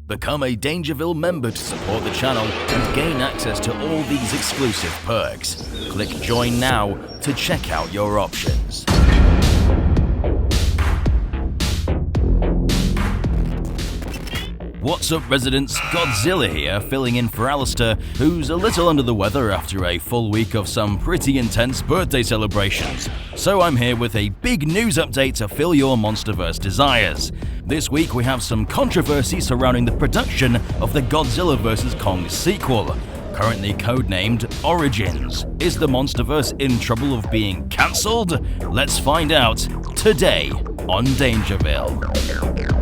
Become a DangerVille member to support the channel and gain access to all these exclusive perks. Click join now to check out your options. What's up, residents? Godzilla here, filling in for Alistair, who's a little under the weather after a full week of some pretty intense birthday celebrations. So I'm here with a big news update to fill your MonsterVerse desires. This week we have some controversy surrounding the production of the Godzilla vs. Kong sequel, currently codenamed Origins. Is the MonsterVerse in trouble of being cancelled? Let's find out today on DangerVille.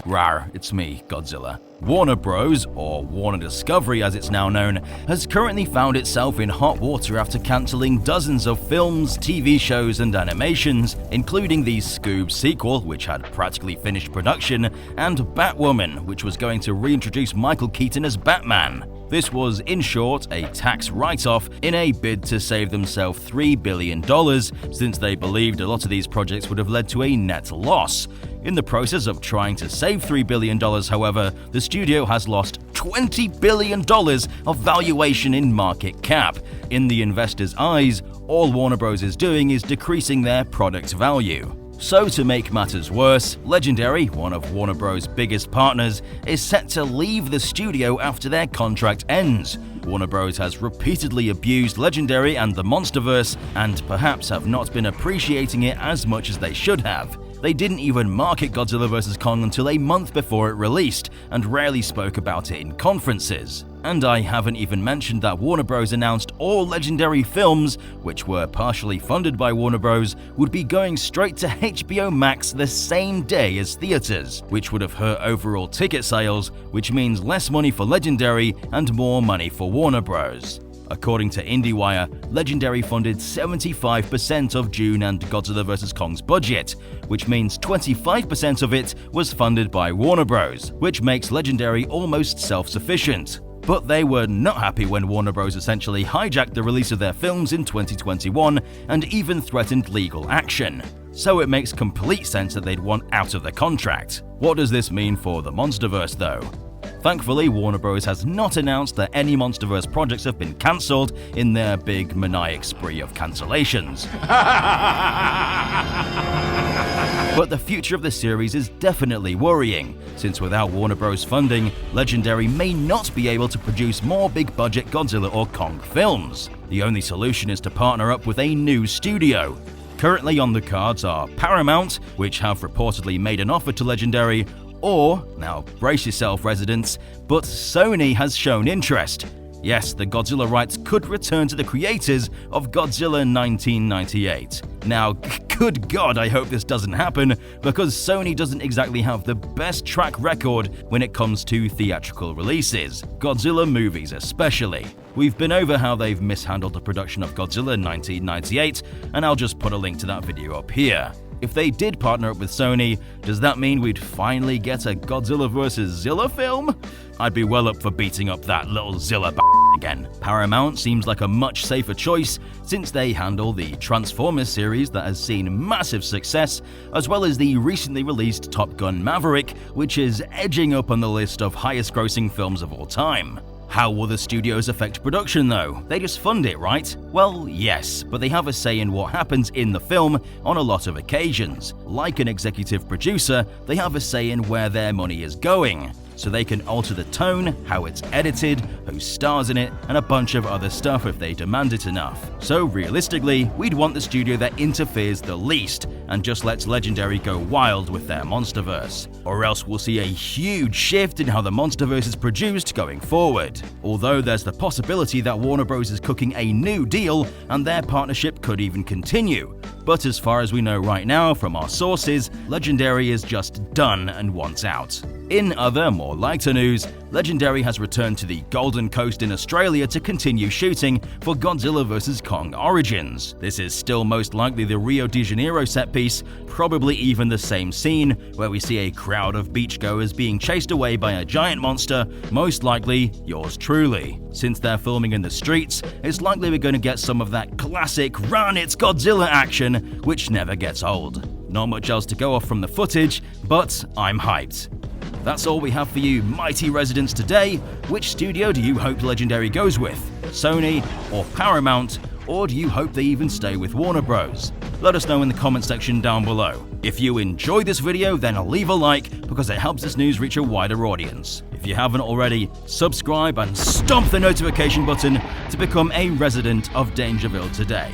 Rawr, it's me, Godzilla. Warner Bros., or Warner Discovery as it's now known, has currently found itself in hot water after cancelling dozens of films, TV shows and animations, including the Scoob sequel, which had practically finished production, and Batwoman, which was going to reintroduce Michael Keaton as Batman. This was, in short, a tax write-off in a bid to save themselves $3 billion, since they believed a lot of these projects would have led to a net loss. In the process of trying to save $3 billion, however, the studio has lost $20 billion of valuation in market cap. In the investors' eyes, all Warner Bros. Is doing is decreasing their product value. So to make matters worse, Legendary, one of Warner Bros.' biggest partners, is set to leave the studio after their contract ends. Warner Bros. Has repeatedly abused Legendary and the MonsterVerse, and perhaps have not been appreciating it as much as they should have. They didn't even market Godzilla vs. Kong until a month before it released, and rarely spoke about it in conferences. And I haven't even mentioned that Warner Bros. Announced all Legendary films, which were partially funded by Warner Bros., would be going straight to HBO Max the same day as theaters, which would have hurt overall ticket sales, which means less money for Legendary and more money for Warner Bros. According to IndieWire, Legendary funded 75% of Dune and Godzilla vs. Kong's budget, which means 25% of it was funded by Warner Bros., which makes Legendary almost self-sufficient. But they were not happy when Warner Bros. Essentially hijacked the release of their films in 2021 and even threatened legal action. So it makes complete sense that they'd want out of the contract. What does this mean for the MonsterVerse though? Thankfully, Warner Bros. Has not announced that any MonsterVerse projects have been cancelled in their big maniac spree of cancellations. But the future of the series is definitely worrying, since without Warner Bros. Funding, Legendary may not be able to produce more big-budget Godzilla or Kong films. The only solution is to partner up with a new studio. Currently on the cards are Paramount, which have reportedly made an offer to Legendary, or, now brace yourself residents, but Sony has shown interest. Yes, the Godzilla rights could return to the creators of Godzilla 1998. Now, good God, I hope this doesn't happen, because Sony doesn't exactly have the best track record when it comes to theatrical releases, Godzilla movies especially. We've been over how they've mishandled the production of Godzilla 1998, and I'll just put a link to that video up here. If they did partner up with Sony, does that mean we'd finally get a Godzilla vs. Zilla film? I'd be well up for beating up that little Zilla again. Paramount seems like a much safer choice since they handle the Transformers series that has seen massive success, as well as the recently released Top Gun Maverick, which is edging up on the list of highest grossing films of all time. How will the studios affect production though? They just fund it, right? Well, yes, but they have a say in what happens in the film on a lot of occasions. Like an executive producer, they have a say in where their money is going. So they can alter the tone, how it's edited, who stars in it, and a bunch of other stuff if they demand it enough. So realistically, we'd want the studio that interferes the least and just lets Legendary go wild with their MonsterVerse. Or else we'll see a huge shift in how the MonsterVerse is produced going forward. Although there's the possibility that Warner Bros. Is cooking a new deal and their partnership could even continue. but as far as we know right now from our sources, Legendary is just done and wants out. In other, more lighter news, Legendary has returned to the Golden Coast in Australia to continue shooting for Godzilla vs. Kong Origins. This is still most likely the Rio de Janeiro set piece, probably even the same scene, where we see a crowd of beachgoers being chased away by a giant monster, most likely yours truly. Since they're filming in the streets, it's likely we're going to get some of that classic "Run, it's Godzilla" action, which never gets old. Not much else to go off from the footage, but I'm hyped. That's all we have for you mighty residents today. Which studio do you hope Legendary goes with? Sony or Paramount? Or do you hope they even stay with Warner Bros? Let us know in the comment section down below. If you enjoyed this video, then leave a like because it helps this news reach a wider audience. If you haven't already, subscribe and stomp the notification button to become a resident of DangerVille today.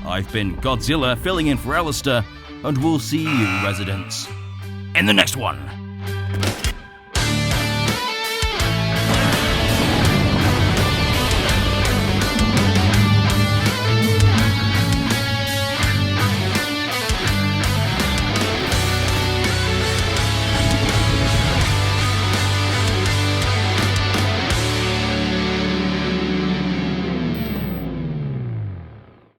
I've been Godzilla filling in for Alistair, and we'll see you residents in the next one.